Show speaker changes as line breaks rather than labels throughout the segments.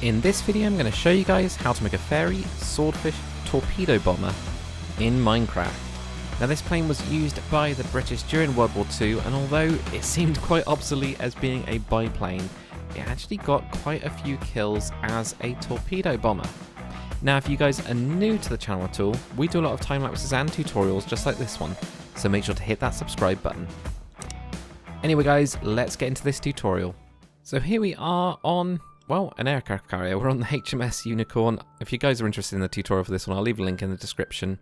In this video I'm going to show you guys how to make a Fairey Swordfish torpedo bomber in Minecraft. Now this plane was used by the British during World War II, and although it seemed quite obsolete as being a biplane, it actually got quite a few kills as a torpedo bomber. Now if you guys are new to the channel at all, we do a lot of time lapses and tutorials just like this one, so make sure to hit that subscribe button. Anyway guys, let's get into this tutorial. So here we are on, well, an aircraft carrier. We're on the HMS Unicorn. If you guys are interested in the tutorial for this one, I'll leave a link in the description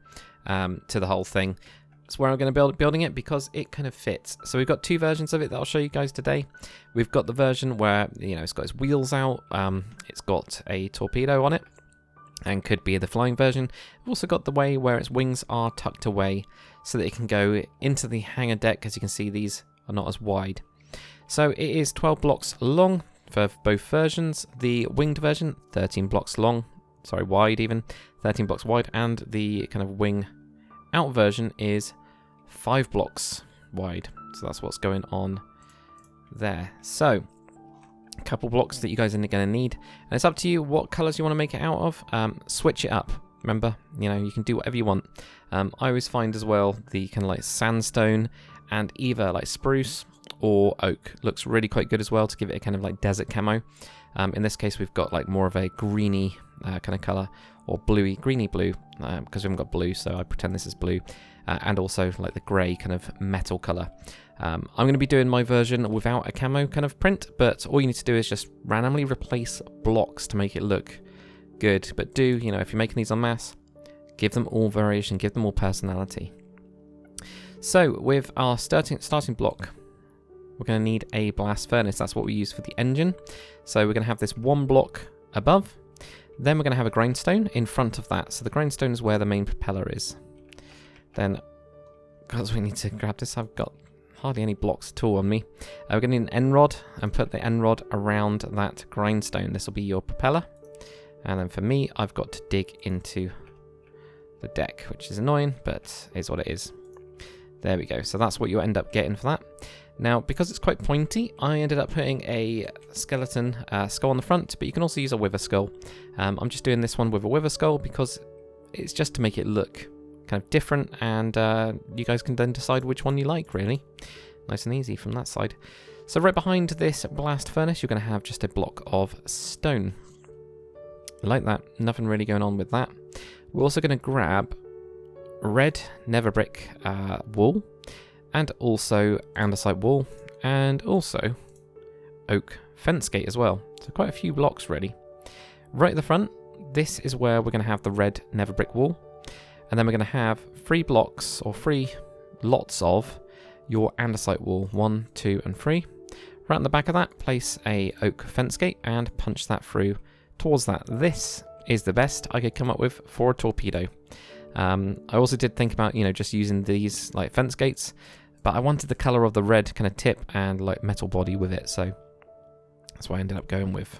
to the whole thing. That's where I'm going to be building it because it kind of fits. So we've got two versions of it that I'll show you guys today. We've got the version where, you know, it's got its wheels out, it's got a torpedo on it, and could be the flying version. We've also got the way where its wings are tucked away so that it can go into the hangar deck. As you can see, these are not as wide. So it is 12 blocks long for both versions. The winged version, 13 blocks long, sorry, wide even, 13 blocks wide, and the kind of wing out version is 5 blocks wide. So that's what's going on there. So a couple blocks that you guys are going to need, and it's up to you what colors you want to make it out of. Switch it up. Remember, you know, you can do whatever you want. I always find as well the kind of like sandstone and either like spruce or oak looks really quite good as well to give it a kind of like desert camo. In this case we've got like more of a greeny kind of color, or bluey, greeny blue, because we haven't got blue, so I pretend this is blue, and also like the grey kind of metal color. I'm going to be doing my version without a camo kind of print, but all you need to do is just randomly replace blocks to make it look good. But do, you know, if you're making these en masse, give them all variation, give them all personality. So with our starting block, we're going to need a blast furnace. That's what we use for the engine. So we're going to have this one block above. Then we're going to have a grindstone in front of that. So the grindstone is where the main propeller is. Then, because we need to grab this, I've got hardly any blocks at all on me. We're going to need an end rod and put the end rod around that grindstone. This will be your propeller. And then for me, I've got to dig into the deck, which is annoying, but is what it is. There we go. So that's what you end up getting for that. Now, because it's quite pointy, I ended up putting a skeleton skull on the front, but you can also use a wither skull. I'm just doing this one with a wither skull because it's just to make it look kind of different, and you guys can then decide which one you like, really. Nice and easy from that side. So right behind this blast furnace, you're going to have just a block of stone. Like that. Nothing really going on with that. We're also going to grab red nether brick wool, and also andesite wool, and also oak fence gate as well. So quite a few blocks really. Right at the front, this is where we're going to have the red nether brick wool, and then we're going to have 3 blocks, or 3 lots of your andesite wool, 1, 2 and 3. Right on the back of that, place a oak fence gate and punch that through towards that. This is the best I could come up with for a torpedo. I also did think about, you know, just using these like fence gates, but I wanted the color of the red kind of tip and like metal body with it, so that's what I ended up going with.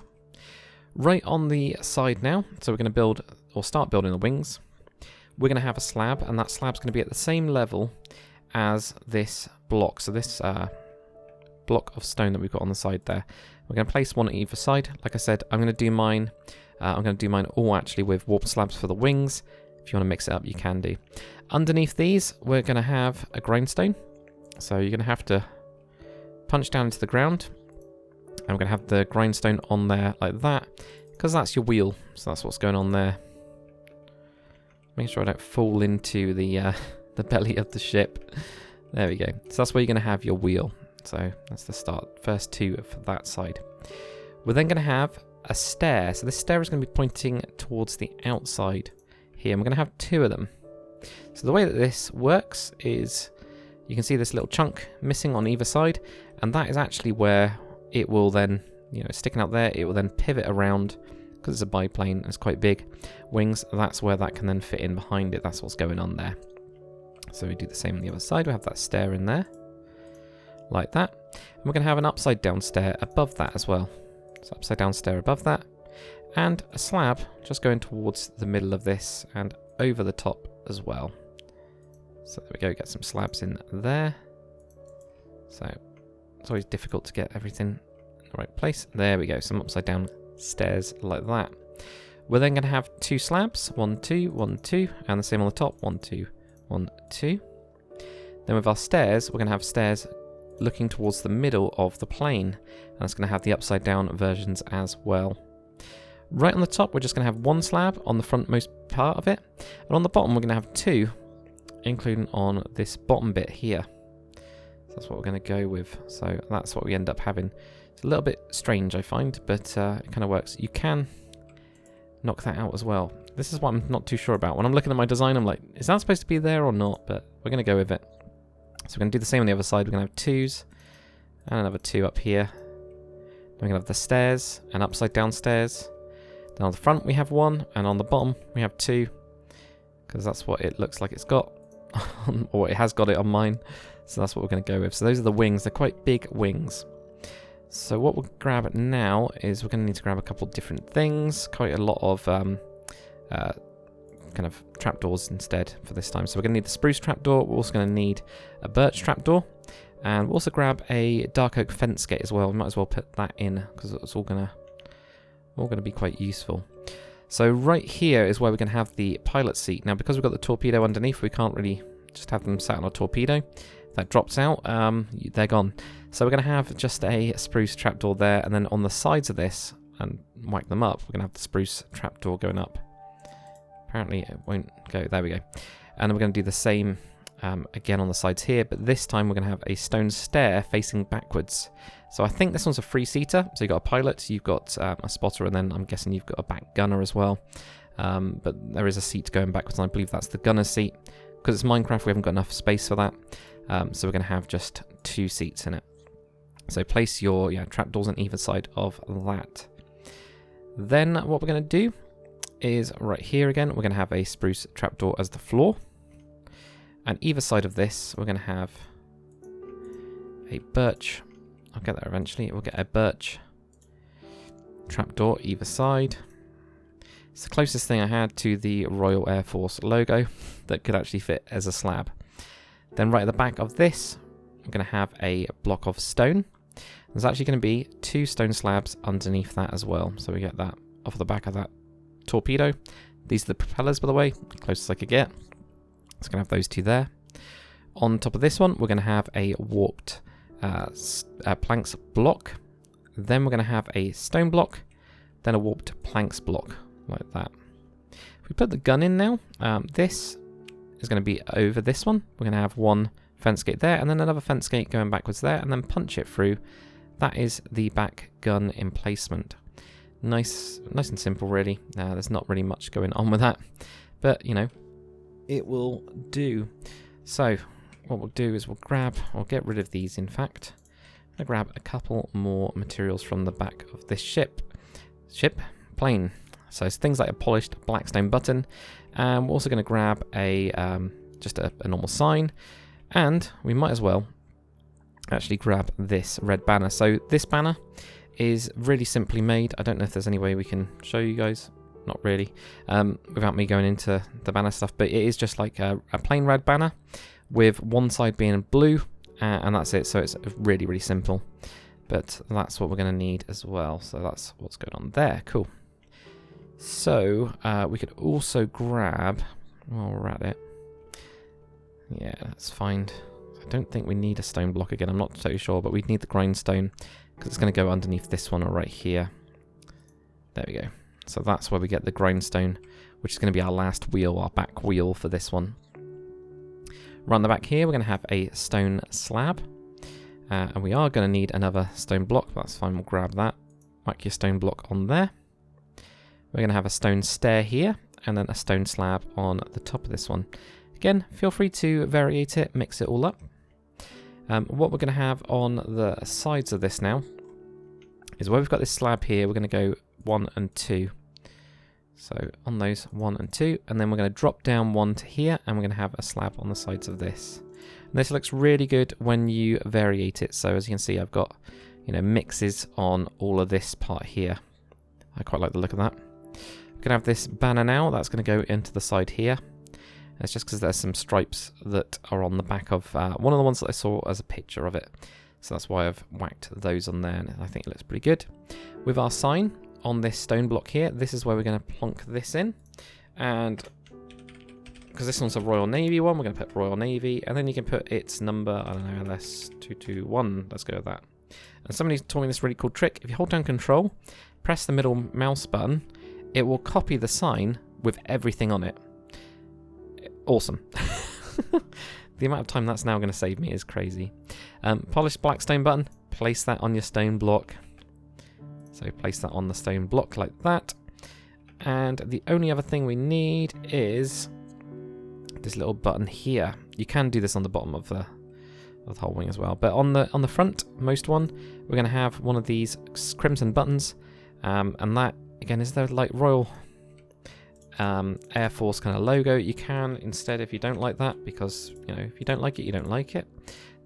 Right on the side now, so we're going to build, or start building the wings. We're going to have a slab, and that slab's going to be at the same level as this block. So this block of stone that we've got on the side there, we're going to place one at either side. Like I said, I'm going to do mine all actually with warp slabs for the wings. If you want to mix it up, you can do. Underneath these, we're going to have a grindstone. So you're going to have to punch down into the ground. And we're going to have the grindstone on there like that, because that's your wheel. So that's what's going on there. Make sure I don't fall into the belly of the ship. There we go. So that's where you're going to have your wheel. So that's the start. First 2 for that side. We're then going to have a stair. So this stair is going to be pointing towards the outside here. And we're going to have 2 of them. So the way that this works is you can see this little chunk missing on either side, and that is actually where it will then, you know, sticking out there, it will then pivot around, because it's a biplane, it's quite big wings, that's where that can then fit in behind it. That's what's going on there. So we do the same on the other side. We have that stair in there like that, and we're going to have an upside down stair above that as well. So upside down stair above that, and a slab just going towards the middle of this and over the top as well. So there we go, get some slabs in there. So it's always difficult to get everything in the right place. There we go, some upside down stairs like that. We're then going to have 2 slabs, 1, 2, 1, 2, and the same on the top, 1, 2, 1, 2. Then with our stairs, we're going to have stairs looking towards the middle of the plane, and it's going to have the upside down versions as well. Right on the top, we're just going to have 1 slab on the frontmost part of it, and on the bottom we're going to have 2, including on this bottom bit here. So that's what we're going to go with. So that's what we end up having. It's a little bit strange, I find, but it kind of works. You can knock that out as well. This is what I'm not too sure about. When I'm looking at my design, I'm like, is that supposed to be there or not? But we're going to go with it. So we're going to do the same on the other side. We're going to have 2s and another 2 up here. Then we're going to have the stairs and upside down stairs. Then on the front we have 1, and on the bottom we have 2, because that's what it looks like it's got, or it has got it on mine. So that's what we're going to go with. So those are the wings. They're quite big wings. So what we'll grab now is we're going to need to grab a couple of different things. Quite a lot of kind of trapdoors instead for this time. So we're going to need the spruce trapdoor. We're also going to need a birch trapdoor. And we'll also grab a dark oak fence gate as well. We might as well put that in because it's all going to be quite useful. So right here is where we're going to have the pilot seat. Now because we've got the torpedo underneath, we can't really just have them sat on a torpedo. If that drops out, they're gone. So we're going to have just a spruce trapdoor there, and then on the sides of this, and whack them up, we're going to have the spruce trapdoor going up. Apparently it won't go. There we go. And then we're going to do the same again on the sides here, but this time we're going to have a stone stair facing backwards. So I think this one's a 3-seater. So you've got a pilot, you've got a spotter, and then I'm guessing you've got a back gunner as well. But there is a seat going backwards, and I believe that's the gunner's seat. Because it's Minecraft, we haven't got enough space for that. So we're going to have just 2 seats in it. So place your trapdoors on either side of that. Then what we're going to do is right here again, we're going to have a spruce trapdoor as the floor. And either side of this, we're going to have a birch. I'll get there eventually. We'll get a birch trapdoor either side. It's the closest thing I had to the Royal Air Force logo that could actually fit as a slab. Then right at the back of this, we're going to have a block of stone. There's actually going to be 2 stone slabs underneath that as well. So we get that off the back of that torpedo. These are the propellers, by the way, closest I could get. It's going to have those 2 there. On top of this one, we're going to have a warped planks block. Then we're going to have a stone block, then a warped planks block, like that. If we put the gun in now, this is going to be over this one. We're going to have 1 fence gate there, and then another fence gate going backwards there, and then punch it through. That is the back gun emplacement. Nice and simple, really. There's not really much going on with that, but you know, it will do. So what we'll do is we'll get rid of these. In fact, I'm gonna grab a couple more materials from the back of this ship plane. So it's things like a polished black stone button, and we're also going to grab a just a normal sign, and we might as well actually grab this red banner. So this banner is really simply made. I don't know if there's any way we can show you guys. Not really, without me going into the banner stuff, but it is just like a plain red banner with one side being blue, and that's it. So it's really, really simple, but that's what we're going to need as well. So that's what's going on there. Cool. So we could also grab, while we're at it, yeah, that's fine. I don't think we need a stone block again. I'm not totally sure, but we'd need the grindstone because it's going to go underneath this one or right here. There we go. So that's where we get the grindstone, which is going to be our last wheel, our back wheel for this one. Around the back here, we're going to have a stone slab. And we are going to need another stone block. That's fine, we'll grab that. Whack your stone block on there. We're going to have a stone stair here, and then a stone slab on the top of this one. Again, feel free to variate it, mix it all up. What we're going to have on the sides of this now is where we've got this slab here, we're going to go 1 and 2. So on those 1 and 2, and then we're going to drop down 1 to here, and we're going to have a slab on the sides of this. And this looks really good when you variate it. So as you can see, I've got, you know, mixes on all of this part here. I quite like the look of that. We're going to have this banner now, that's going to go into the side here. And it's just because there's some stripes that are on the back of one of the ones that I saw as a picture of it. So that's why I've whacked those on there, and I think it looks pretty good. With our sign, on this stone block here, this is where we're going to plonk this in. And because this one's a Royal Navy one, we're going to put Royal Navy, and then you can put its number, I don't know, LS221, let's go with that. And somebody taught me this really cool trick. If you hold down Control, press the middle mouse button, it will copy the sign with everything on it. Awesome. The amount of time that's now going to save me is crazy. Polished black stone button, place that on your stone block. So place that on the stone block like that. And the only other thing we need is this little button here. You can do this on the bottom of the whole wing as well. But on the front most one, we're going to have one of these crimson buttons. And that, again, is the like Royal Air Force kind of logo. You can instead, if you don't like that, because you know, if you don't like it, you don't like it.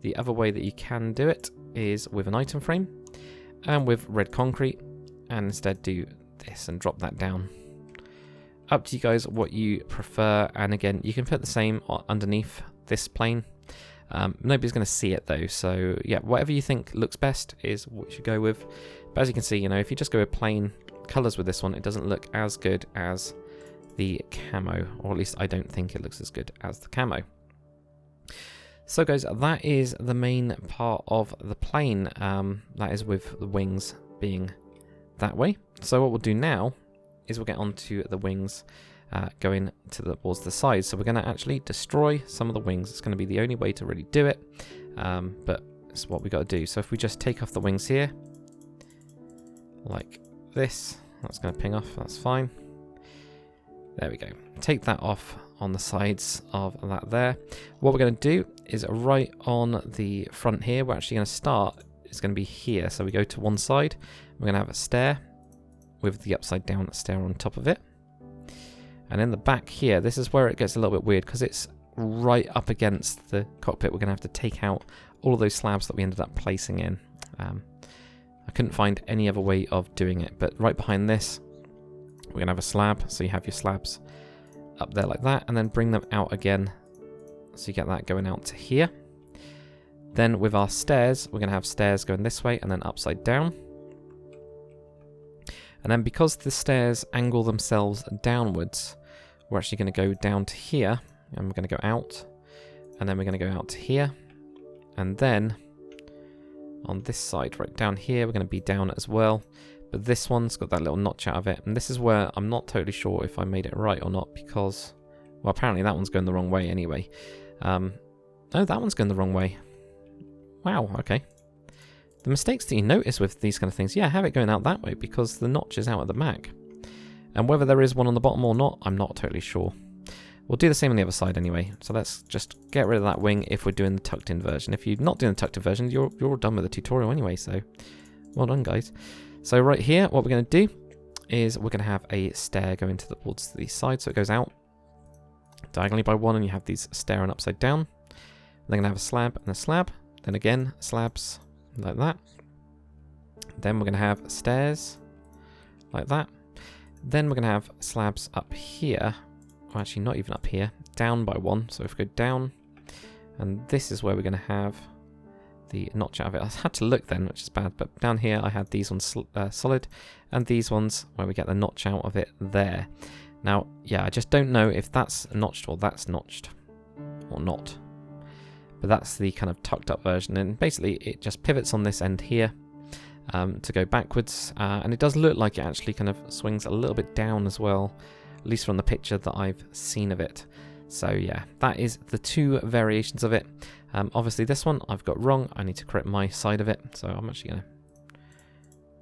The other way that you can do it is with an item frame and with red concrete, and instead do this and drop that down. Up to you guys what you prefer. And again, you can put the same underneath this plane. Nobody's going to see it though, so yeah, whatever you think looks best is what you should go with. But as you can see, you know, if you just go with plain colours with this one, it doesn't look as good as the camo, or at least I don't think it looks as good as the camo. So guys, that is the main part of the plane. That is with the wings being that way. So what we'll do now is we'll get onto the wings going towards the side. So we're going to actually destroy some of the wings. It's going to be the only way to really do it, but it's what we got to do. So if we just take off the wings here like this, that's going to ping off, that's fine. There we go. Take that off on the sides of that there. What we're going to do is right on the front here, we're actually going to start, it's going to be here. So we go to one side, we're going to have a stair with the upside down stair on top of it. And in the back here, this is where it gets a little bit weird because it's right up against the cockpit. We're going to have to take out all of those slabs that we ended up placing in. I couldn't find any other way of doing it, but right behind this, we're going to have a slab. So you have your slabs up there like that, and then bring them out again. So you get that going out to here. Then with our stairs, we're going to have stairs going this way and then upside down. And then because the stairs angle themselves downwards, we're actually going to go down to here, and we're going to go out, and then we're going to go out to here, and then on this side right down here, we're going to be down as well. But this one's got that little notch out of it, and this is where I'm not totally sure if I made it right or not, because, well, apparently that one's going the wrong way anyway. No, that one's going the wrong way. Wow, okay. The mistakes that you notice with these kind of things, yeah, have it going out that way because the notch is out at the back. And whether there is one on the bottom or not, I'm not totally sure. We'll do the same on the other side anyway. So let's just get rid of that wing if we're doing the tucked in version. If you're not doing the tucked in version, you're all done with the tutorial anyway, so well done, guys. So right here, what we're going to do is we're going to have a stair going towards the side, so it goes out diagonally by one, and you have these stair and upside down. They're going to have a slab and a slab, then again slabs like that. Then we're going to have stairs like that. Then we're going to have slabs up here, or actually not even up here, down by one. So if we go down, and this is where we're going to have the notch out of it. I had to look then, which is bad, but down here I had these ones solid, and these ones where we get the notch out of it there. Now, yeah, I just don't know if that's notched or that's notched, or not. But that's the kind of tucked up version, and basically it just pivots on this end here to go backwards, and it does look like it actually kind of swings a little bit down as well, at least from the picture that I've seen of it. So yeah, that is the two variations of it. Obviously this one I've got wrong, I need to correct my side of it, so I'm actually going to,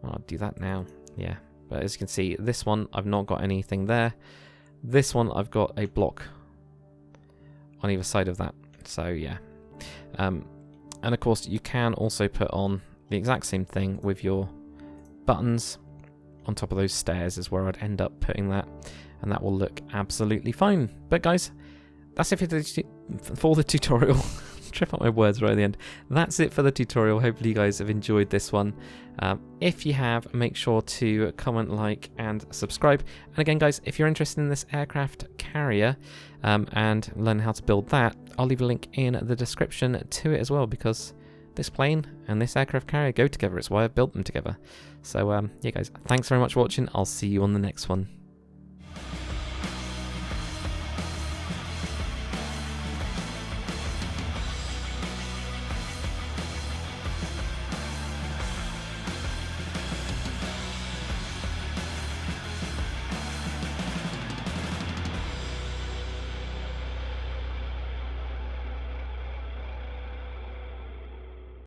well, I'll do that now, yeah. But as you can see, this one I've not got anything there. This one I've got a block on either side of that, so yeah. And of course you can also put on the exact same thing with your buttons on top of those stairs is where I'd end up putting that, and that will look absolutely fine. But guys, that's it for the tutorial. Trip up my words right at the end. That's it for the tutorial. Hopefully you guys have enjoyed this one. If you have, make sure to comment, like, and subscribe. And again, guys, if you're interested in this aircraft carrier and learn how to build that, I'll leave a link in the description to it as well, because this plane and this aircraft carrier go together. It's why I've built them together. So yeah guys, thanks very much for watching. I'll see you on the next one.